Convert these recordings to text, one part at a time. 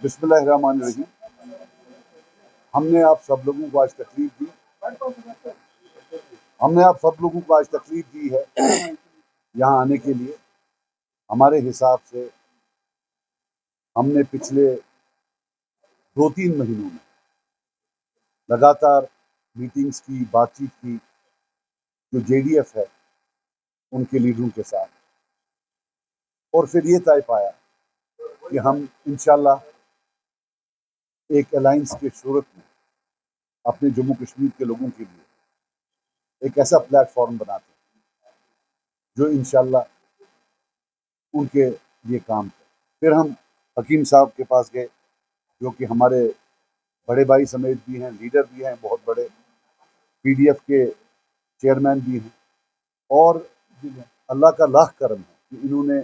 बिस्मिल्लाहिर्रहमानिर्रहीम। हमने आप सब लोगों को आज तकलीफ दी है यहाँ आने के लिए। हमारे हिसाब से हमने पिछले 2-3 महीनों में लगातार मीटिंग्स की, बातचीत की जो JDF है उनके लीडरों के साथ, और फिर ये तय पाया कि हम इंशाल्लाह एक अलायंस के सूरत में अपने जम्मू कश्मीर के लोगों के लिए एक ऐसा प्लेटफॉर्म बनाते हैं जो इंशाल्लाह उनके लिए काम करे। फिर हम हकीम साहब के पास गए, जो कि हमारे बड़े भाई समेत भी हैं, लीडर भी हैं, बहुत बड़े PDF के चेयरमैन भी हैं, और अल्लाह का लाख करम है कि इन्होंने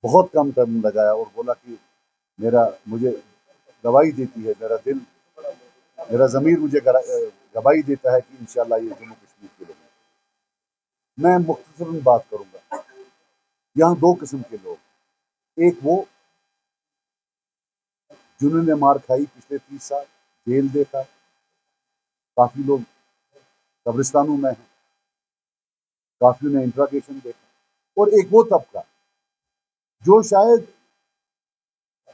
बहुत कम टाइम लगाया और बोला कि मुझे गवाही देती है, मेरा ज़मीर मुझे गवाही देता है कि इंशाल्लाह ये जम्मू कश्मीर के लोग हैं। मैं मुख्तसरन बात करूँगा। यहाँ 2 किस्म के लोग, एक वो जिन्होंने मार खाई, पिछले 30 साल जेल देखा, काफ़ी लोग कब्रिस्तानों में हैं, काफ़ी ने इंट्रागेशन देखा, और एक वो तबका जो शायद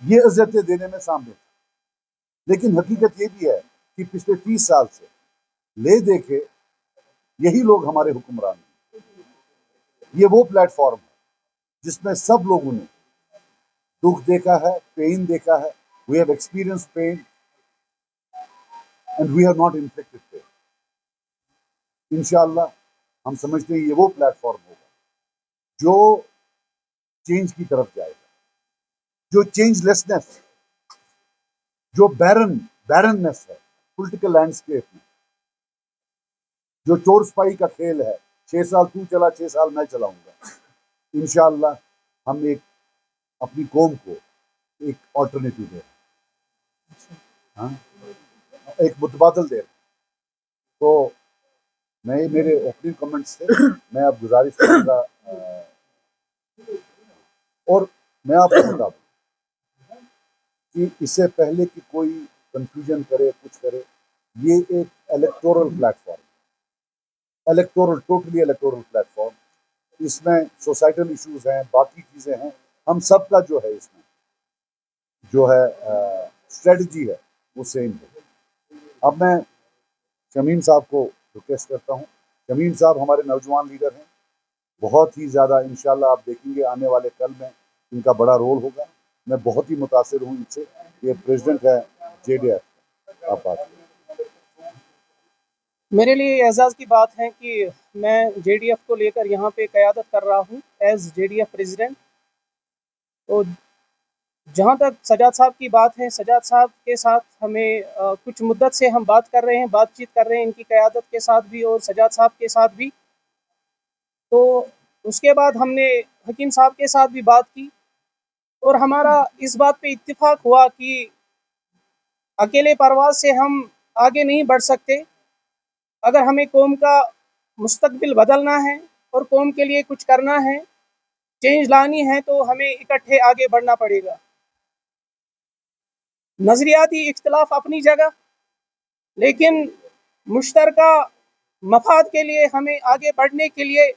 ये इज्जतें देने में सामने था, लेकिन हकीकत ये भी है कि पिछले 30 साल से ले देखे यही लोग हमारे हुक्मरान हैं। ये वो प्लेटफॉर्म है जिसमें सब लोगों ने दुख देखा है, पेन देखा है। We have experience pain and we have not infected pain. इंशाअल्लाह हम समझते हैं ये वो प्लेटफॉर्म होगा जो चेंज की तरफ जाएगा, जो चेंजलेसनेस, जो बैरननेस है पॉलिटिकल लैंडस्केप में, जो चोर स्पाई का खेल है, 6 साल तू चला, 6 साल मैं चलाऊंगा। इंशाअल्लाह हम एक अपनी कौम को एक ऑल्टरनेटिव दे रहे हैं, एक मुतबादल दे रहे हैं। तो मेरे ओपनिंग कमेंट्स थे। मैं अब गुजारिश करूंगा, और मैं आपको बता दूं कि इससे पहले कि कोई कंफ्यूजन करे, कुछ करे, ये एक electoral platform, totally electoral platform. इसमें सोसाइटल इश्यूज हैं, बाकी चीज़ें हैं, हम सब का जो है इसमें जो है स्ट्रेटजी है वो सेम है। अब मैं शमीम साहब को रिक्वेस्ट करता हूँ। शमीम साहब हमारे नौजवान लीडर हैं, बहुत ही ज़्यादा, इंशाल्लाह आप देखेंगे आने वाले कल में इनका बड़ा रोल होगा। मैं बहुत ही मुतासिर हूँ इनसे। ये प्रेसिडेंट है JDF। आप बात करें। मेरे लिए एजाज़ की बात है कि मैं JDF को लेकर यहाँ पे क़यादत कर रहा हूँ एज JDF प्रेसिडेंट। तो जहाँ तक सजाद साहब की बात है, सजाद साहब के साथ हमें कुछ मुद्दत से हम बात कर रहे हैं, बातचीत कर रहे हैं, इनकी क़यादत के साथ भी और सजाद साहब के साथ भी। तो उसके बाद हमने हकीम साहब के साथ भी बात की और हमारा इस बात पे इत्तिफाक हुआ कि अकेले परवाज़ से हम आगे नहीं बढ़ सकते। अगर हमें कौम का मुस्तकबिल बदलना है और कौम के लिए कुछ करना है, चेंज लानी है, तो हमें इकट्ठे आगे बढ़ना पड़ेगा। नज़रियाती इख्तिलाफ अपनी जगह, लेकिन मुश्तरका मफाद के लिए हमें आगे बढ़ने के लिए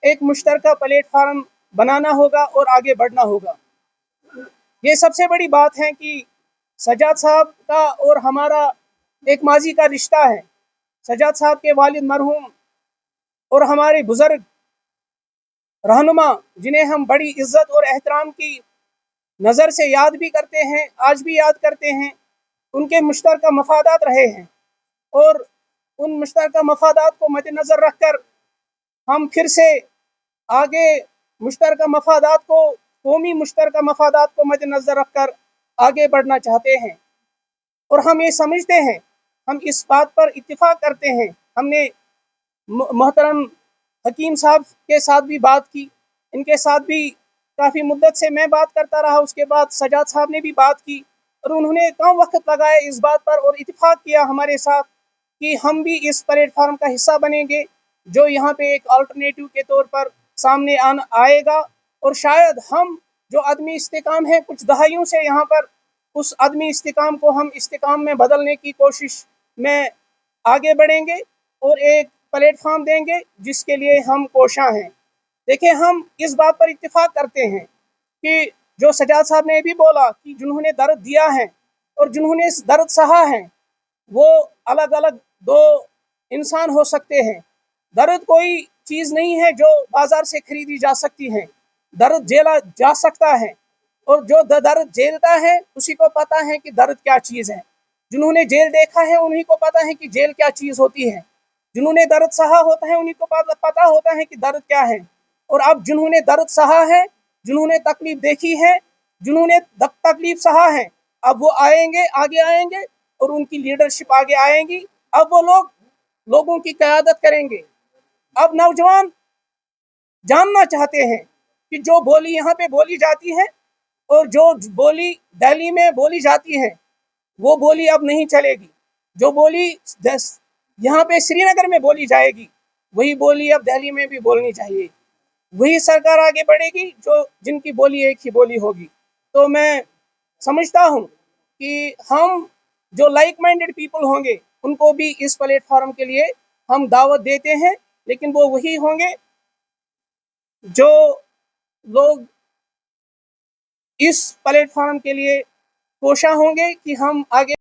एक मुश्तरका प्लेटफार्म बनाना होगा और आगे बढ़ना होगा। ये सबसे बड़ी बात है कि सजाद साहब का और हमारा एक माजी का रिश्ता है। सजाद साहब के वालिद मरहूम और हमारे बुजुर्ग रहनुमा, जिन्हें हम बड़ी इज्जत और एहतराम की नज़र से याद भी करते हैं, आज भी याद करते हैं, उनके मुश्तरका मफादात रहे हैं और उन मुश्तरका मफादात को मद्देनज़र रखकर हम फिर से आगे मुश्तरका मफादात को, कौमी मुश्तरका मफादात को मद्देनज़र रखकर आगे बढ़ना चाहते हैं। और हम ये समझते हैं, हम इस बात पर इत्तिफाक करते हैं। हमने मोहतरम हकीम साहब के साथ भी बात की, इनके साथ भी काफ़ी मुद्दत से मैं बात करता रहा, उसके बाद सजाद साहब ने भी बात की और उन्होंने कम वक्त लगाया इस बात पर और इत्तिफाक किया हमारे साथ कि हम भी इस प्लेटफार्म का हिस्सा बनेंगे, जो यहाँ पे एक अल्टरनेटिव के तौर पर सामने आएगा। और शायद हम जो आदमी इस्तेकाम हैं, कुछ दहाइयों से यहाँ पर उस अदमी इस्तिकाम को हम इस्तिकाम में बदलने की कोशिश में आगे बढ़ेंगे और एक प्लेटफॉर्म देंगे जिसके लिए हम कोशां हैं। देखिए, हम इस बात पर इत्तेफाक करते हैं कि जो सजाद साहब ने भी बोला कि जिन्होंने दर्द दिया है और जिन्होंने इस दर्द सहा है वो अलग अलग दो इंसान हो सकते हैं। दर्द कोई चीज़ नहीं है जो बाजार से खरीदी जा सकती है। दर्द झेला जा सकता है और जो दर्द झेलता है उसी को पता है कि दर्द क्या चीज़ है। जिन्होंने जेल देखा है उन्हीं को पता है कि जेल क्या चीज़ होती है। जिन्होंने दर्द सहा होता है उन्हीं को पता होता है कि दर्द क्या है। और अब जिन्होंने दर्द सहा है, जिन्होंने तकलीफ देखी है, जिन्होंने तकलीफ सहा है, अब वो आएंगे, आगे आएंगे और उनकी लीडरशिप आगे आएंगी। अब वो लोगों की क़यादत करेंगे। अब नौजवान जानना चाहते हैं कि जो बोली यहाँ पे बोली जाती है और जो बोली दिल्ली में बोली जाती है वो बोली अब नहीं चलेगी। जो बोली यहाँ पे श्रीनगर में बोली जाएगी वही बोली अब दिल्ली में भी बोलनी चाहिए। वही सरकार आगे बढ़ेगी जो जिनकी बोली एक ही बोली होगी। तो मैं समझता हूँ कि हम जो लाइक माइंडेड पीपल होंगे उनको भी इस प्लेटफॉर्म के लिए हम दावत देते हैं, लेकिन वो वही होंगे जो लोग इस प्लेटफॉर्म के लिए कोशा होंगे कि हम आगे